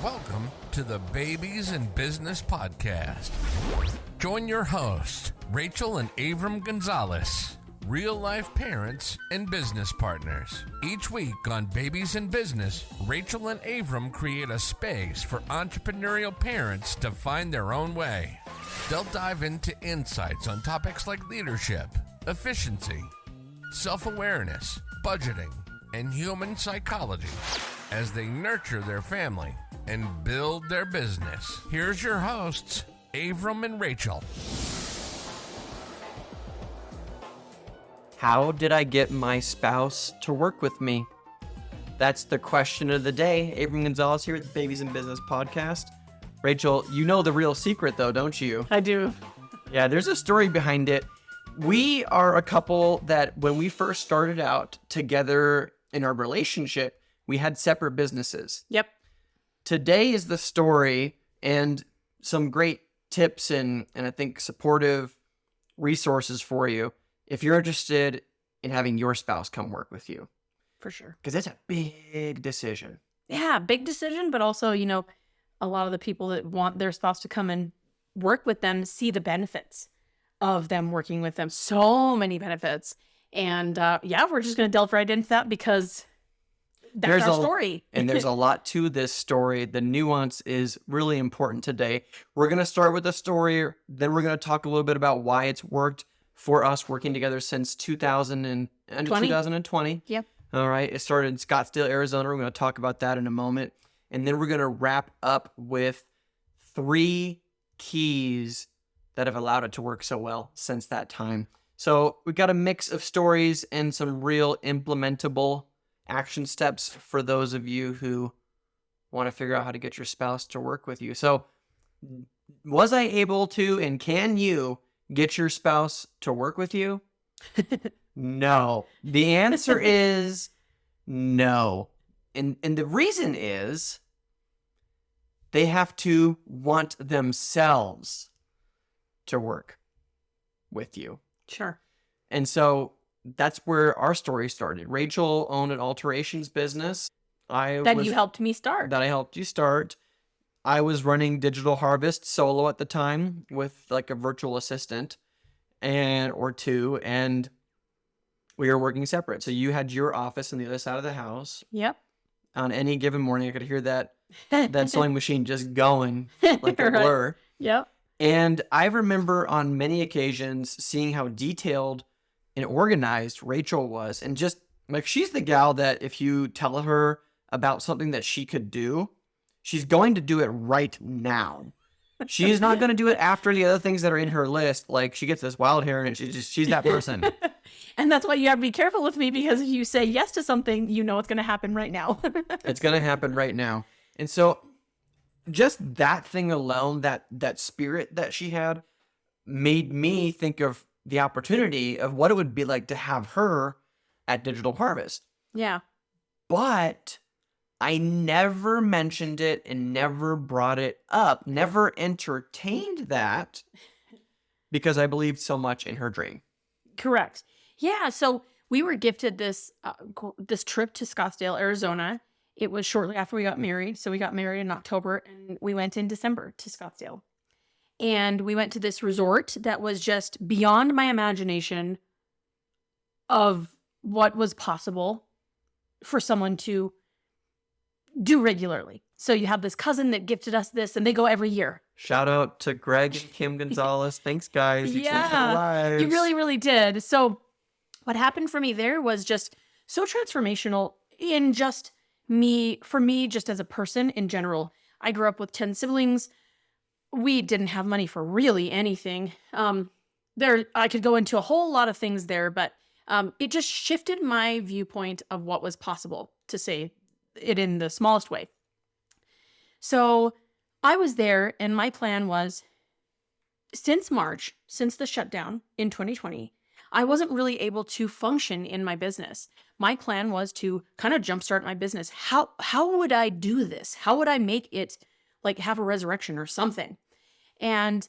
Welcome to the Babies in Business Podcast. Join your hosts, Rachel and Avram Gonzales, real-life parents and business partners. Each week on Babies in Business, Rachel and Avram create a space for entrepreneurial parents to find their own way. They'll dive into insights on topics like leadership, efficiency, self-awareness, budgeting, and human psychology as they nurture their family and build their business. Here's your hosts, Avram and Rachel. How did I get my spouse to work with me? That's the question of the day. Avram Gonzales here at the Babies in Business Podcast. Rachel, you know the real secret though, don't you? I do. Yeah, there's a story behind it. We are a couple that when we first started out together in our relationship, we had separate businesses. Yep. Today is the story and some great tips and I think supportive resources for you if you're interested in having your spouse come work with you. For sure. Because it's a big decision. Yeah, big decision, but also, a lot of the people that want their spouse to come and work with them see the benefits of them working with them. So many benefits. And we're just going to delve right into that because that's our story. And there's a lot to this story. The nuance is really important today. We're going to start with the story. Then we're going to talk a little bit about why it's worked for us working together since 2020. Yep. All right. It started in Scottsdale, Arizona. We're going to talk about that in a moment. And then we're going to wrap up with 3 keys that have allowed it to work so well since that time. So we got a mix of stories and some real implementable action steps for those of you who want to figure out how to get your spouse to work with you. So was I able to, and can you get your spouse to work with you? No. The answer is no. And the reason is they have to want themselves to work with you. Sure. And so that's where our story started. Rachel owned an alterations business. You helped me start. That I helped you start. I was running Digital Harvest solo at the time with like a virtual assistant or two, and we were working separate. So you had your office on the other side of the house. Yep. On any given morning, I could hear that sewing machine just going like it Right. were. Yep. And I remember on many occasions seeing how detailed and organized Rachel was. And just like, she's the gal that if you tell her about something that she could do, she's going to do it right now. She's not going to do it after the other things that are in her list. Like, she gets this wild hair and she's that person. And that's why you have to be careful with me, because if you say yes to something, you know it's going to happen right now. It's going to happen right now. And so just that thing alone, that spirit that she had, made me think of the opportunity of what it would be like to have her at Digital Harvest. Yeah. But I never mentioned it and never brought it up, never entertained that, because I believed so much in her dream. Correct. Yeah. So we were gifted this trip to Scottsdale, Arizona. It was shortly after we got married. So we got married in October and we went in December to Scottsdale. And we went to this resort that was just beyond my imagination of what was possible for someone to do regularly. So you have this cousin that gifted us this, and they go every year. Shout out to Greg and Kim Gonzales. Thanks, guys. You changed our Yeah, lives. you really, really did. So what happened for me there was just so transformational in just for me, just as a person in general. I grew up with 10 siblings. We didn't have money for really anything. I could go into a whole lot of things there, but it just shifted my viewpoint of what was possible, to say it in the smallest way. So I was there, and my plan was, since March, since the shutdown in 2020, I wasn't really able to function in my business. My plan was to kind of jumpstart my business. How would I do this? How would I make it like have a resurrection or something? And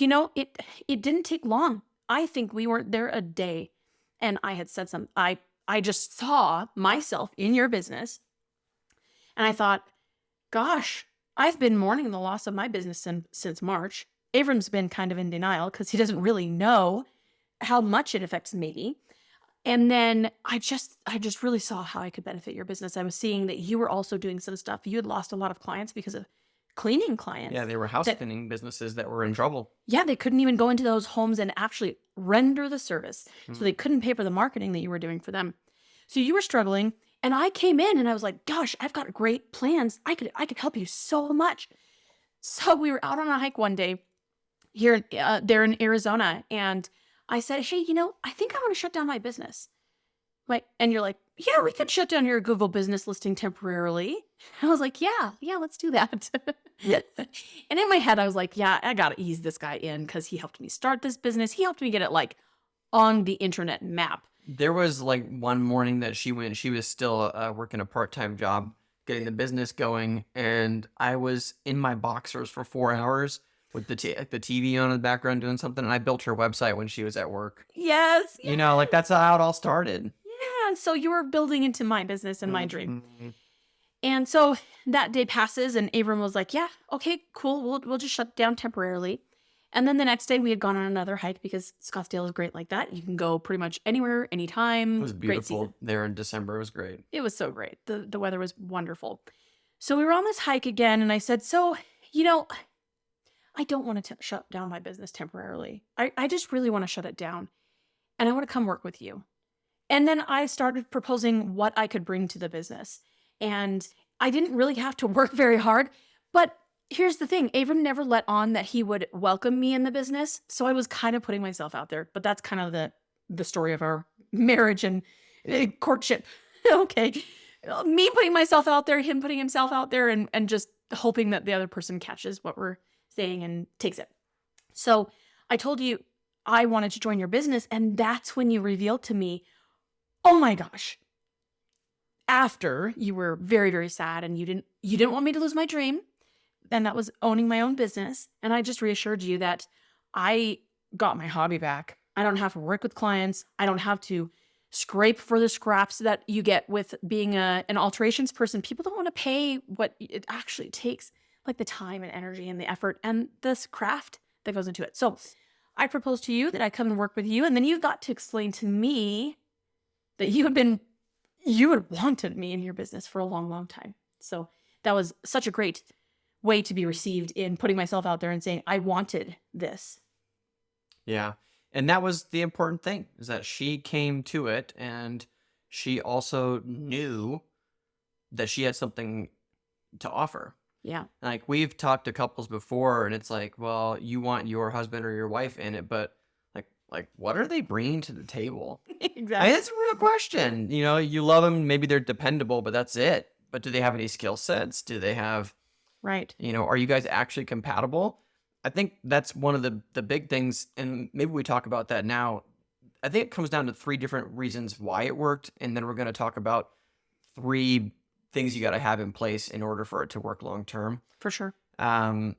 it didn't take long. I think we weren't there a day, and I had said I just saw myself in your business, and I thought, gosh, I've been mourning the loss of my business since March. Avram's been kind of in denial because he doesn't really know how much it affects me. And then I just really saw how I could benefit your business. I was seeing that you were also doing some stuff. You had lost a lot of clients because of cleaning clients. Yeah, they were house cleaning businesses that were in trouble. Yeah, they couldn't even go into those homes and actually render the service. So they couldn't pay for the marketing that you were doing for them. So you were struggling, and I came in and I was like, gosh, I've got great plans. I could help you so much. So we were out on a hike one day here there in Arizona, and I said, hey, I think I want to shut down my business. And you're like, yeah, we could shut down your Google business listing temporarily. I was like, yeah, let's do that. And in my head, I was like, yeah, I got to ease this guy in because he helped me start this business. He helped me get it on the internet map. There was one morning that she was still working a part-time job, getting the business going. And I was in my boxers for 4 hours with the TV on in the background doing something. And I built her website when she was at work. Yes. That's how it all started. Yeah. So you were building into my business and my dream. And so that day passes and Avram was like, yeah, okay, cool. We'll just shut down temporarily. And then the next day we had gone on another hike because Scottsdale is great like that. You can go pretty much anywhere, anytime. It was beautiful there in December. It was great. It was so great. The weather was wonderful. So we were on this hike again and I said, so, I don't want to shut down my business temporarily. I just really want to shut it down. And I want to come work with you. And then I started proposing what I could bring to the business. And I didn't really have to work very hard. But here's the thing. Avram never let on that he would welcome me in the business. So I was kind of putting myself out there. But that's kind of the story of our marriage and courtship. Okay. Me putting myself out there, him putting himself out there, and just hoping that the other person catches what we're saying and takes it. So I told you I wanted to join your business, and that's when you revealed to me, oh my gosh, after you were very, very sad and you didn't want me to lose my dream, and that was owning my own business. And I just reassured you that I got my hobby back. I don't have to work with clients. I don't have to scrape for the scraps that you get with being an alterations person. People don't want to pay what it actually takes, like the time and energy and the effort and this craft that goes into it. So I proposed to you that I come and work with you. And then you got to explain to me that you had wanted me in your business for a long, long time. So that was such a great way to be received in putting myself out there and saying, I wanted this. Yeah. And that was the important thing, is that she came to it and she also knew that she had something to offer. Yeah. We've talked to couples before and it's like, well, you want your husband or your wife in it, but like what are they bringing to the table? Exactly. That's a real question. You love them, maybe they're dependable, but that's it. But do they have any skill sets? Do they have, right. Are you guys actually compatible? I think that's one of the big things, and maybe we talk about that now. I think it comes down to 3 different reasons why it worked, and then we're going to talk about 3 things you got to have in place in order for it to work long term. For sure. And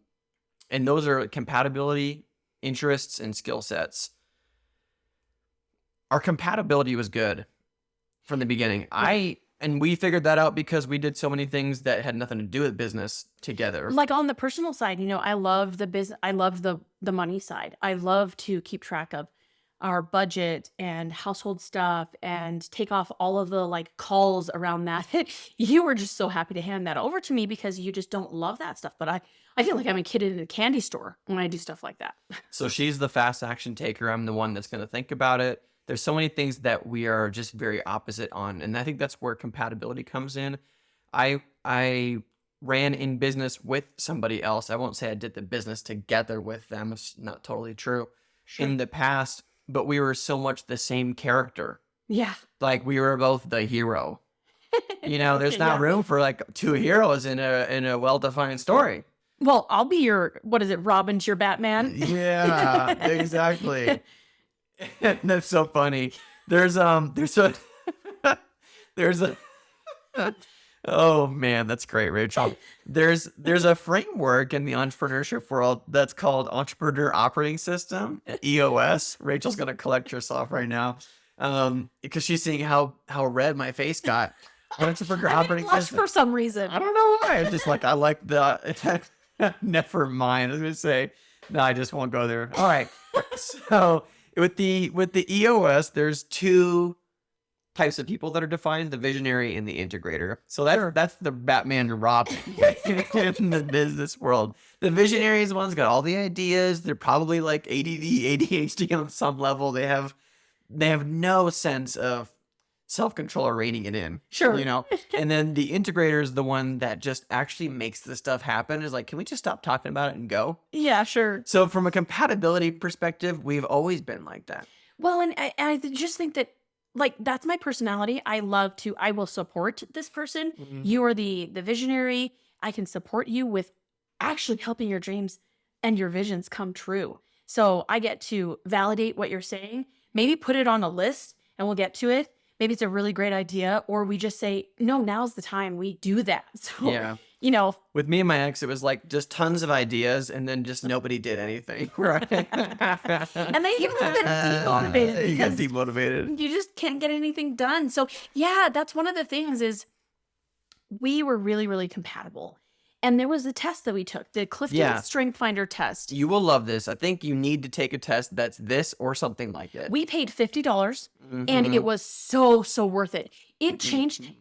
those are compatibility, interests, and skill sets. Our compatibility was good from the beginning. And we figured that out because we did so many things that had nothing to do with business together. Like on the personal side, I love the business. I love the money side. I love to keep track of our budget and household stuff and take off all of the calls around that. You were just so happy to hand that over to me because you just don't love that stuff. But I feel like I'm a kid in a candy store when I do stuff like that. So she's the fast action taker. I'm the one that's going to think about it. There's so many things that we are just very opposite on. And I think that's where compatibility comes in. I ran in business with somebody else. I won't say I did the business together with them. It's not totally true. Sure. In the past, but we were so much the same character. Yeah. We were both the hero. There's not room for 2 heroes in a well-defined story. Well, I'll be your, what is it, Robin's your Batman? Yeah, exactly. That's so funny. There's a oh man, that's great, Rachel. There's a framework in the entrepreneurship world that's called Entrepreneur Operating System, EOS. Rachel's gonna collect herself right now, because she's seeing how red my face got. That's for I didn't blush for some reason. I don't know why. It's just like, I like the, never mind. I was going to say, no, I just won't go there. All right. So with the EOS, there's two types of people that are defined, the visionary and the integrator. So that's the Batman and Robin in the business world. The visionary is the one's got all the ideas. They're probably like ADD, ADHD on some level. They have no sense of self-control or reining it in. Sure. And then the integrator is the one that just actually makes the stuff happen. Is like, can we just stop talking about it and go? Yeah, sure. So from a compatibility perspective, we've always been like that. Well, and I just think that, like, that's my personality. I will support this person. Mm-hmm. You are the visionary. I can support you with actually helping your dreams and your visions come true. So I get to validate what you're saying, maybe put it on a list and we'll get to it. Maybe it's a really great idea, or we just say, no, now's the time we do that. So, Yeah. With me and my ex, it was like just tons of ideas and then just nobody did anything. Right. And then you get demotivated. You got because demotivated. you just can't get anything done. So yeah, that's one of the things is we were really, really compatible. And there was a test that we took, the Clifton Strength Finder test. You will love this. I think you need to take a test that's this or something like it. We paid $50 and it was so, so worth it. It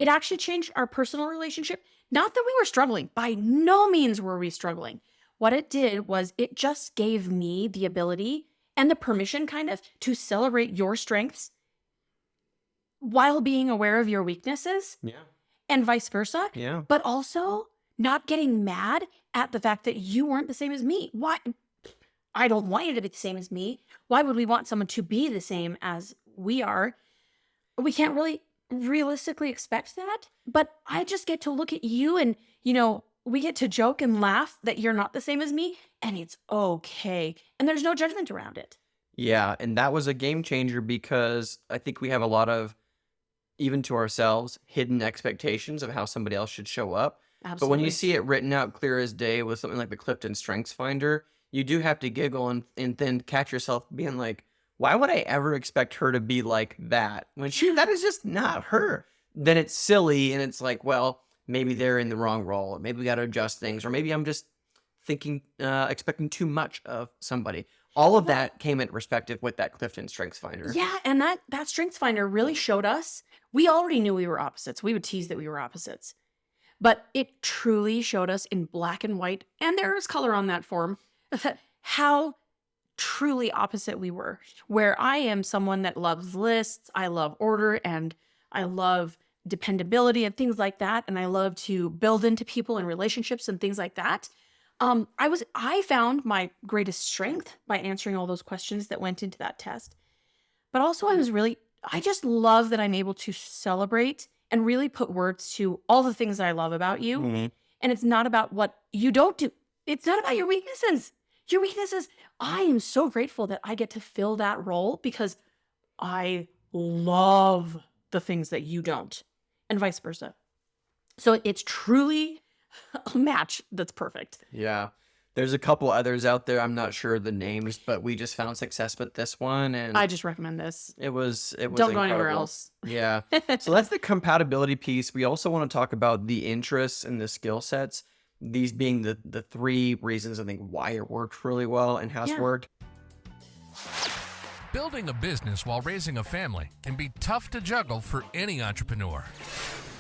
actually changed our personal relationship. Not that we were struggling. By no means were we struggling. What it did was it just gave me the ability and the permission kind of to celebrate your strengths while being aware of your weaknesses. Yeah. And vice versa. Yeah. But also not getting mad at the fact that you weren't the same as me. Why? I don't want you to be the same as me. Why would we want someone to be the same as we are? We can't really realistically expect that. But I just get to look at you and, we get to joke and laugh that you're not the same as me, and it's okay. And there's no judgment around it. Yeah. And that was a game changer because I think we have a lot of, even to ourselves, hidden expectations of how somebody else should show up. Absolutely. But when you see it written out clear as day with something like the Clifton Strengths Finder, you do have to giggle and then catch yourself being like, why would I ever expect her to be like that? When that is just not her. Then it's silly and it's like, well, maybe they're in the wrong role. Or maybe we got to adjust things. Or maybe I'm just expecting too much of somebody. All of that came into perspective with that Clifton Strengths Finder. Yeah, and that Strengths Finder really showed us, we already knew we were opposites. We would tease that we were opposites. But it truly showed us in black and white, and there is color on that form, how truly opposite we were. Where I am someone that loves lists, I love order, and I love dependability and things like that, and I love to build into people and relationships and things like that. I found my greatest strength by answering all those questions that went into that test. But also I just love that I'm able to celebrate and really put words to all the things that I love about you. Mm-hmm. And it's not about what you don't do. It's not about your weaknesses. Your weaknesses, I am so grateful that I get to fill that role because I love the things that you don't, and vice versa. So it's truly a match that's perfect. Yeah. There's a couple others out there. I'm not sure the names, but we just found success with this one. And I just recommend this. It was Don't incredible. go anywhere else. Yeah. So that's the compatibility piece. We also want to talk about the interests and the skill sets. These being the three reasons I think why it worked really well and has worked. Building a business while raising a family can be tough to juggle for any entrepreneur.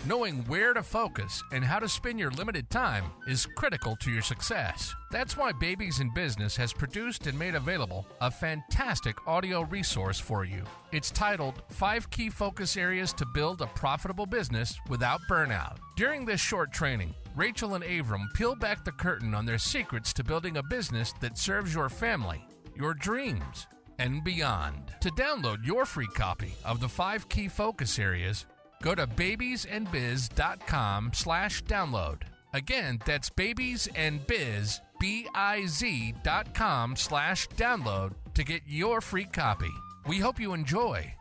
Knowing where to focus and how to spend your limited time is critical to your success. That's why Babies in Business has produced and made available a fantastic audio resource for you. It's titled 5 Key Focus Areas to Build a Profitable Business Without Burnout. During this short training, Rachel and Avram peel back the curtain on their secrets to building a business that serves your family, your dreams, and beyond. To download your free copy of the 5 Key Focus Areas, go to babiesandbiz.com/download. Again, that's babiesandbiz, biz.com/download to get your free copy. We hope you enjoy.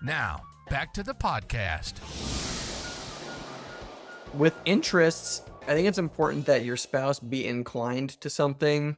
Now, back to the podcast. With interests, I think it's important that your spouse be inclined to something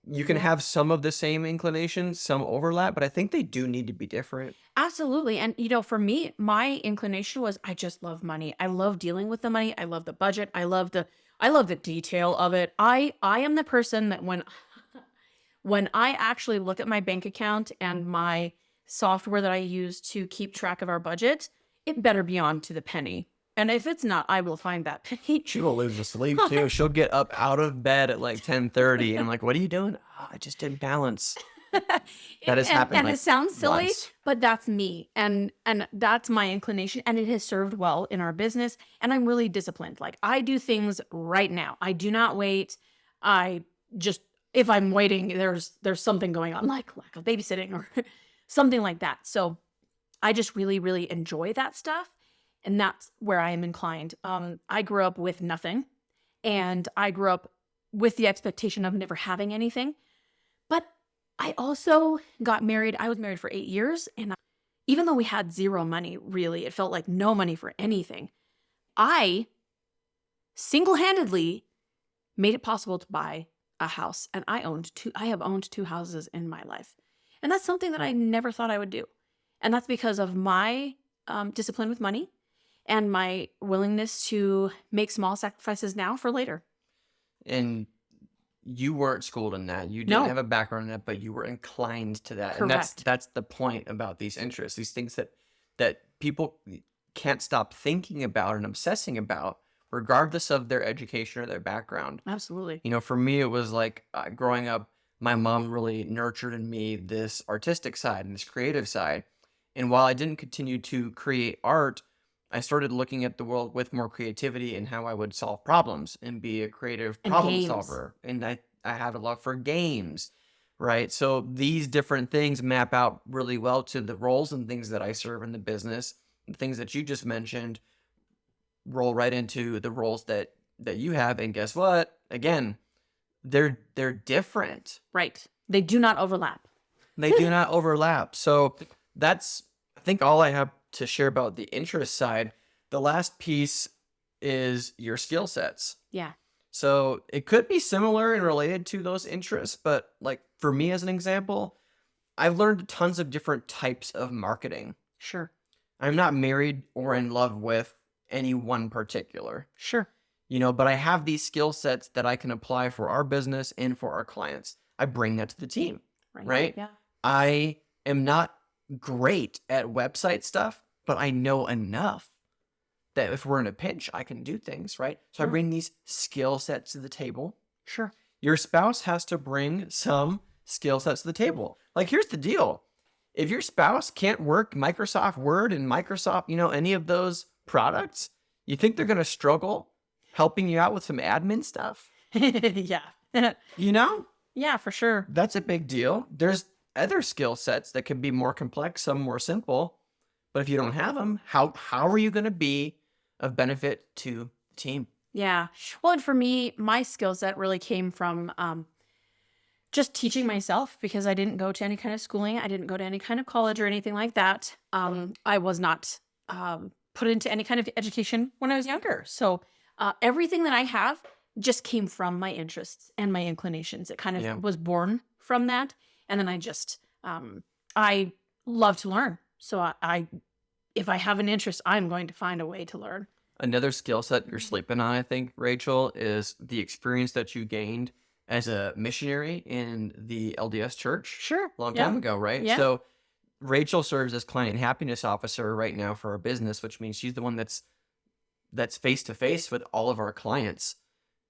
you can have some of the same inclinations, some overlap, but I think they do need to be different. Absolutely. And, for me, my inclination was I just love money. I love dealing with the money. I love the budget. I love the detail of it. I am the person that when I actually look at my bank account and my software that I use to keep track of our budget, it better be on to the penny. And if it's not, I will find that penny. She will lose the sleep too. She'll get up out of bed at like 10:30 and I'm like, what are you doing? Oh, I just didn't balance. That has happened. And like it sounds silly, once. but that's me. And that's my inclination. And it has served well in our business. And I'm really disciplined. Like I do things right now. I do not wait. If I'm waiting, there's something going on, like lack of babysitting or something like that. So I just really, really enjoy that stuff. And that's where I am inclined. I grew up with nothing. And I grew up with the expectation of never having anything. But I also got married. I was married for 8 years. And even though we had zero money, really, it felt like no money for anything. I single-handedly made it possible to buy a house. And I have owned 2 houses in my life. And that's something that I never thought I would do. And that's because of my discipline with money and my willingness to make small sacrifices now for later. And you weren't schooled in that. You didn't have a background in that, but you were inclined to that. Correct. And that's the point about these interests, these things that people can't stop thinking about and obsessing about, regardless of their education or their background. Absolutely. For me, it was like growing up, my mom really nurtured in me this artistic side and this creative side. And while I didn't continue to create art, I started looking at the world with more creativity and how I would solve problems and be a creative And problem games. solver. And I had a love for games, right? So these different things map out really well to the roles and things that I serve in the business. The things that you just mentioned roll right into the roles that you have. And guess what? Again, they're different. Right. They do not overlap. They do not overlap. So that's, I think, all I have to share about the interest side. The last piece is your skill sets. Yeah. So it could be similar and related to those interests, but like for me as an example, I've learned tons of different types of marketing. Sure. I'm not married or in love with any one particular, Sure. but I have these skill sets that I can apply for our business and for our clients. I bring that to the team, right? Yeah. I am not great at website stuff, but I know enough that if we're in a pinch, I can do things, right? So I bring these skill sets to the table. Sure. Your spouse has to bring some skill sets to the table. Like, here's the deal. If your spouse can't work Microsoft Word and Microsoft, any of those products, you think they're going to struggle helping you out with some admin stuff? Yeah. Yeah, for sure. That's a big deal. There's other skill sets that can be more complex, some more simple. But if you don't have them, how are you going to be of benefit to the team? Yeah. Well, and for me, my skill set really came from just teaching myself, because I didn't go to any kind of schooling. I didn't go to any kind of college or anything like that. I was not put into any kind of education when I was younger. So everything that I have just came from my interests and my inclinations. It kind of was born from that. And then I love to learn. So if I have an interest, I'm going to find a way to learn. Another skill set you're sleeping on, I think, Rachel, is the experience that you gained as a missionary in the LDS church. Sure. A long time ago, right? Yeah. So Rachel serves as client happiness officer right now for our business, which means she's the one that's face to face with all of our clients,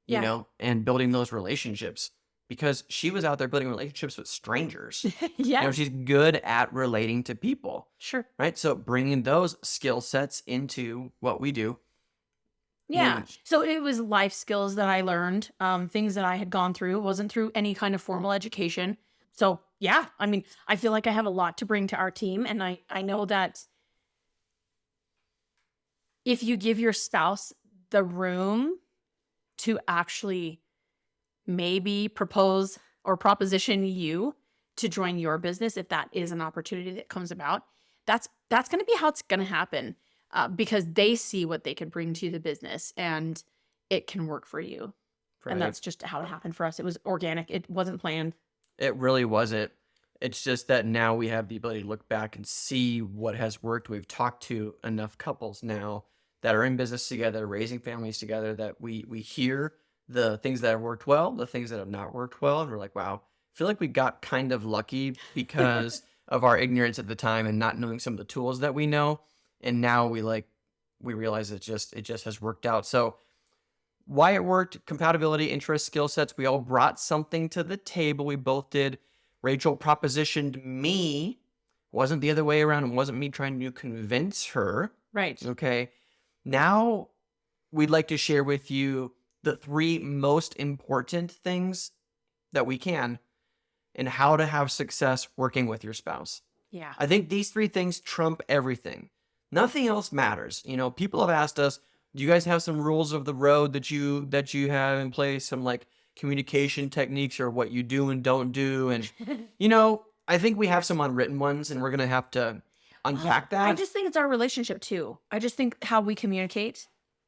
and building those relationships, because she was out there building relationships with strangers. Yeah. She's good at relating to people. Sure. Right. So bringing those skill sets into what we do. Yeah. So it was life skills that I learned, things that I had gone through. It wasn't through any kind of formal education. So yeah, I mean, I feel like I have a lot to bring to our team. And I know that if you give your spouse the room to actually maybe propose or proposition you to join your business, if that is an opportunity that comes about, that's going to be how it's going to happen, because they see what they can bring to the business and it can work for you. Right. And that's just how it happened for us. It was organic. It wasn't planned. It really wasn't. It's just that now we have the ability to look back and see what has worked. We've talked to enough couples now that are in business together, raising families together, that we hear the things that have worked well, the things that have not worked well. And we're like, wow, I feel like we got kind of lucky because of our ignorance at the time and not knowing some of the tools that we know. And now we realize it just has worked out. So why it worked, compatibility, interests, skill sets, we all brought something to the table. We both did. Rachel propositioned me. Wasn't the other way around. It wasn't me trying to convince her. Right. Okay. Now we'd like to share with you the 3 most important things that we can and how to have success working with your spouse. Yeah. I think these 3 things trump everything. Nothing else matters. You know, people have asked us, do you guys have some rules of the road that you have in place? Some like communication techniques or what you do and don't do. And, you know, I think we have some unwritten ones and we're going to have to unpack that. I just think it's our relationship too. I just think how we communicate,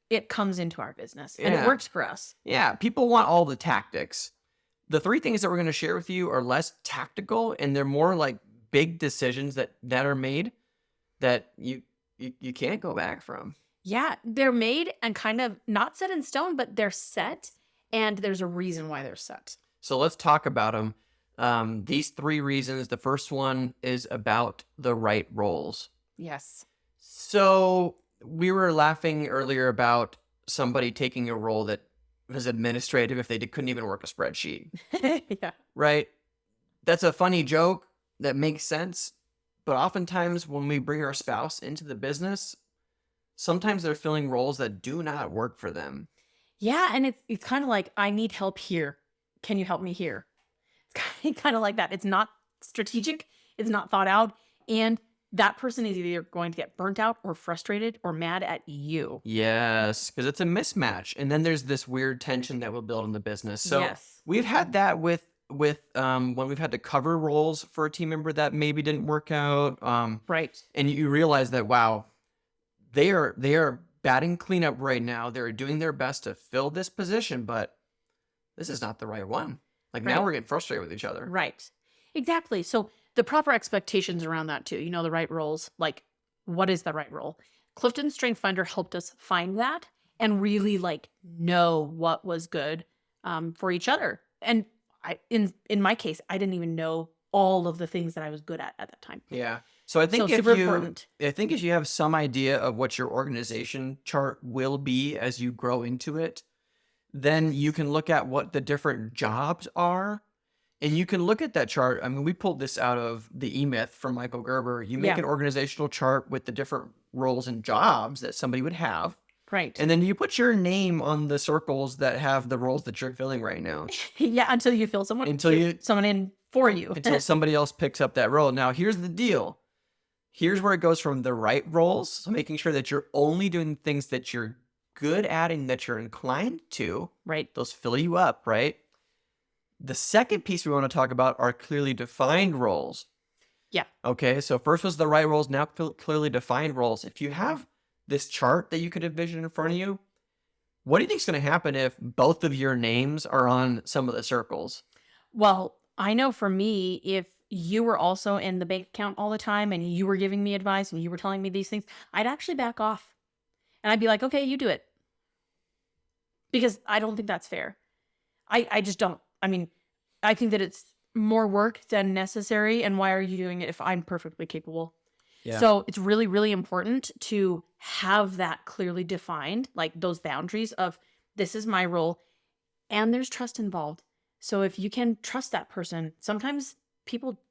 it comes into our business and it works for us. Yeah. People want all the tactics. The 3 things that we're going to share with you are less tactical and they're more like big decisions that are made that you can't go back from. Yeah. They're made and kind of not set in stone, but they're set. And there's a reason why they're set. So let's talk about them. These 3 reasons. The first one is about the right roles. Yes. So we were laughing earlier about somebody taking a role that was administrative if they couldn't even work a spreadsheet. Yeah. Right? That's a funny joke that makes sense. But oftentimes when we bring our spouse into the business, sometimes they're filling roles that do not work for them. Yeah, and it's kind of like, I need help here. Can you help me here? It's kind of like that. It's not strategic. It's not thought out. And that person is either going to get burnt out or frustrated or mad at you. Yes, because it's a mismatch. And then there's this weird tension that will build in the business. So yes. We've had that with when we've had to cover roles for a team member that maybe didn't work out. Right. And you realize that, wow, they are batting cleanup right now. They're doing their best to fill this position, but this is not the right one. Like now we're getting frustrated with each other. Right. Exactly. So the proper expectations around that too, you know, the right roles, like what is the right role? Clifton Strength Finder helped us find that and really like know what was good for each other. And in my case, I didn't even know all of the things that I was good at that time. Yeah. So I think if you have some idea of what your organization chart will be as you grow into it, then you can look at what the different jobs are. And you can look at that chart. I mean, we pulled this out of the E-Myth from Michael Gerber. You make an organizational chart with the different roles and jobs that somebody would have. Right. And then you put your name on the circles that have the roles that you're filling right now. Yeah, until you fill someone in for you. Until somebody else picks up that role. Now, here's the deal. Here's where it goes from the right roles. So making sure that you're only doing things that you're good at and that you're inclined to. Right. Those fill you up, right? The second piece we want to talk about are clearly defined roles. Yeah. Okay, so first was the right roles, now clearly defined roles. If you have this chart that you could envision in front of you, what do you think is going to happen if both of your names are on some of the circles? Well, I know for me, if you were also in the bank account all the time and you were giving me advice and you were telling me these things, I'd actually back off. And I'd be like, okay, you do it. Because I don't think that's fair. I just don't. I mean, I think that it's more work than necessary. And why are you doing it if I'm perfectly capable? Yeah. So it's really, really important to have that clearly defined, like those boundaries of this is my role and there's trust involved. So if you can trust that person, sometimes people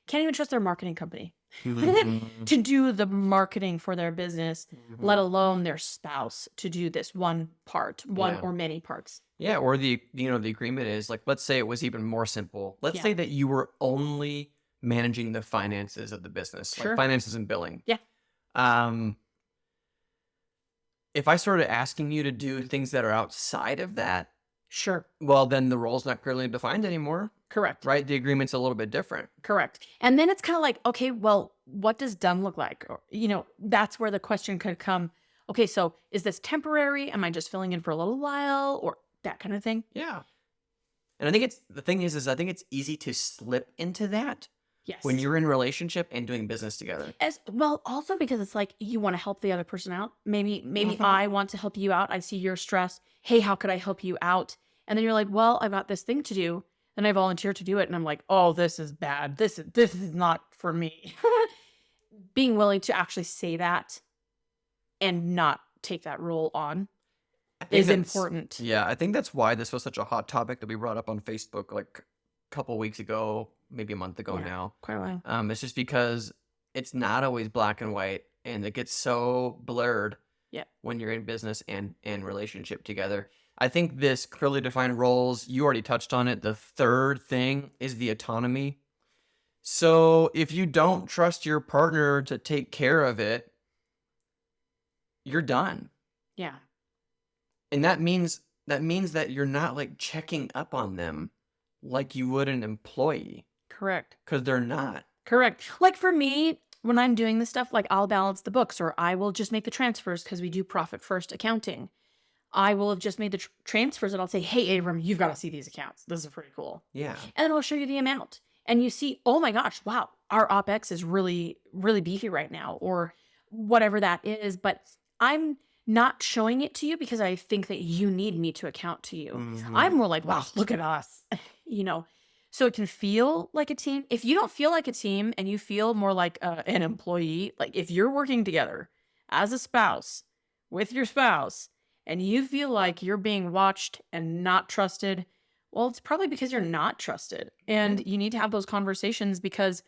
can't even trust their marketing company to do the marketing for their business, let alone their spouse to do this one or many parts. Yeah. Or the agreement is like, let's say it was even more simple. Let's say that you were only managing the finances of the business, like finances and billing. Yeah. If I started asking you to do things that are outside of that, sure. Well, then the role's not clearly defined anymore. Correct. Right? The agreement's a little bit different. Correct. And then it's kind of like, okay, well, what does done look like? Or, that's where the question could come. Okay, so is this temporary? Am I just filling in for a little while or that kind of thing? Yeah. And I think the thing is I think it's easy to slip into that Yes. when you're in a relationship and doing business together. As well, also because it's like you want to help the other person out. Maybe I want to help you out. I see you're stressed. Hey, how could I help you out? And then you're like, well, I've got this thing to do, and I volunteer to do it. And I'm like, oh, this is bad. This is not for me. Being willing to actually say that and not take that role on is important. Yeah, I think that's why this was such a hot topic that we brought up on Facebook like a couple weeks ago, maybe a month ago now. Quite a while. It's just because it's not always black and white, and it gets so blurred when you're in business and relationship together. I think this clearly defined roles, you already touched on it. The third thing is the autonomy. So if you don't trust your partner to take care of it, you're done. Yeah. And that means that you're not like checking up on them like you would an employee. Correct. Because they're not. Correct. Like for me, when I'm doing this stuff, like I'll balance the books, or I will just make the transfers because we do profit first accounting. I will have just made the transfers and I'll say, hey, Avram, you've got to see these accounts. This is pretty cool. Yeah. And then I'll show you the amount. And you see, oh my gosh, wow, our OpEx is really, really beefy right now, or whatever that is. But I'm not showing it to you because I think that you need me to account to you. Mm-hmm. I'm more like, wow, look at us, so it can feel like a team. If you don't feel like a team and you feel more like an employee, like if you're working together as a spouse with your spouse and you feel like you're being watched and not trusted, well, it's probably because you're not trusted. And you need to have those conversations because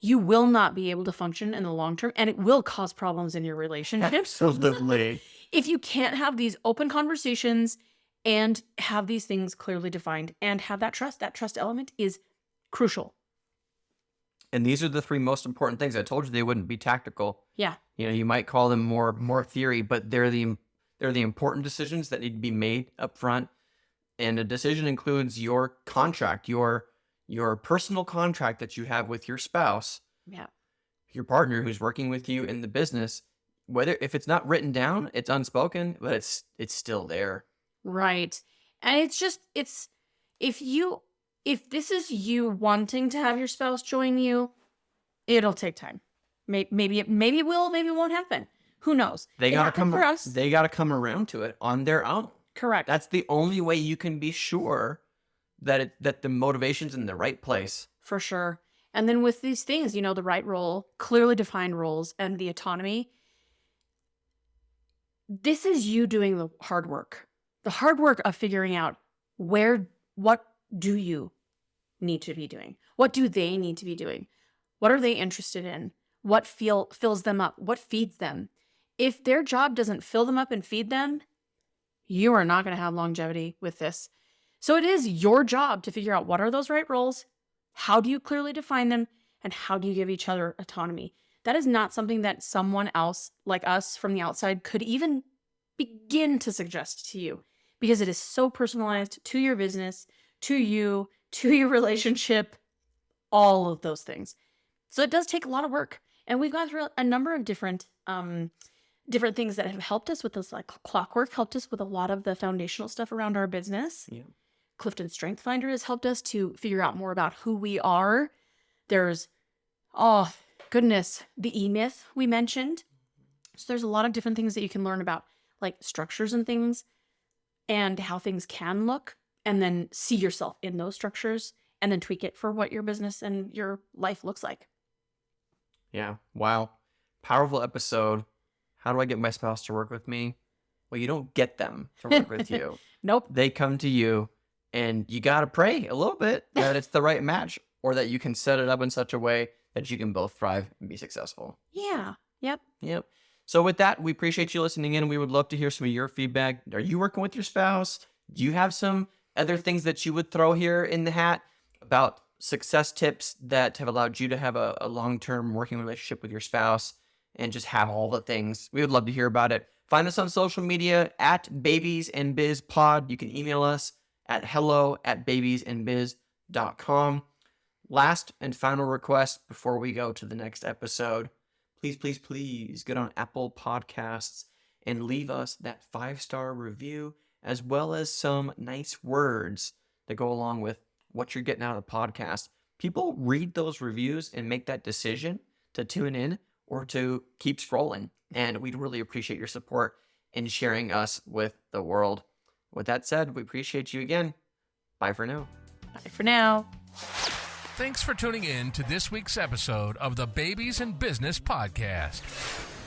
you will not be able to function in the long term, and it will cause problems in your relationship. Absolutely. If you can't have these open conversations and have these things clearly defined and have that trust element is crucial. And these are the three most important things. I told you they wouldn't be tactical. Yeah. You might call them more theory, but they're the important decisions that need to be made up front. And a decision includes your contract, your personal contract that you have with your spouse, your partner who's working with you in the business. If it's not written down, it's unspoken, but it's still there. Right. And it's if this is you wanting to have your spouse join you, it'll take time. Maybe it will, maybe it won't happen. Who knows? They gotta come around to it on their own. Correct. That's the only way you can be sure that the motivation's in the right place. For sure. And then with these things, the right role, clearly defined roles, and the autonomy, this is you doing the hard work. The hard work of figuring out what do you need to be doing? What do they need to be doing? What are they interested in? What fills them up? What feeds them? If their job doesn't fill them up and feed them, you are not going to have longevity with this. So it is your job to figure out what are those right roles, how do you clearly define them, and how do you give each other autonomy. That is not something that someone else like us from the outside could even begin to suggest to you, because it is so personalized to your business, to you, to your relationship, all of those things. So it does take a lot of work. And we've gone through a number of different things that have helped us with this, like Clockwork helped us with a lot of the foundational stuff around our business. Yeah. Clifton Strength Finder has helped us to figure out more about who we are. There's, oh goodness, the E-Myth we mentioned. So there's a lot of different things that you can learn about, like structures and things and how things can look, and then see yourself in those structures and then tweak it for what your business and your life looks like. Yeah. Wow. Powerful episode. How do I get my spouse to work with me? Well, you don't get them to work with you. Nope. They come to you, and you got to pray a little bit that it's the right match, or that you can set it up in such a way that you can both thrive and be successful. Yeah. Yep. So with that, we appreciate you listening in. We would love to hear some of your feedback. Are you working with your spouse? Do you have some other things that you would throw here in the hat about success tips that have allowed you to have a long-term working relationship with your spouse and just have all the things? We would love to hear about it. Find us on social media at Babies and Biz Pod. You can email us at hello@babiesandbiz.com. Last and final request before we go to the next episode. Please get on Apple Podcasts and leave us that 5-star review, as well as some nice words that go along with what you're getting out of the podcast. People read those reviews and make that decision to tune in or to keep scrolling. And we'd really appreciate your support in sharing us with the world. With that said, we appreciate you again. Bye for now. Bye for now. Thanks for tuning in to this week's episode of the Babies in Business Podcast.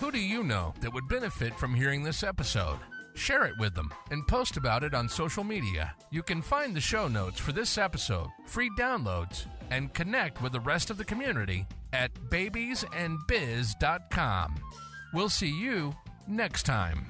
Who do you know that would benefit from hearing this episode? Share it with them and post about it on social media. You can find the show notes for this episode, free downloads, and connect with the rest of the community at babiesandbiz.com. We'll see you next time.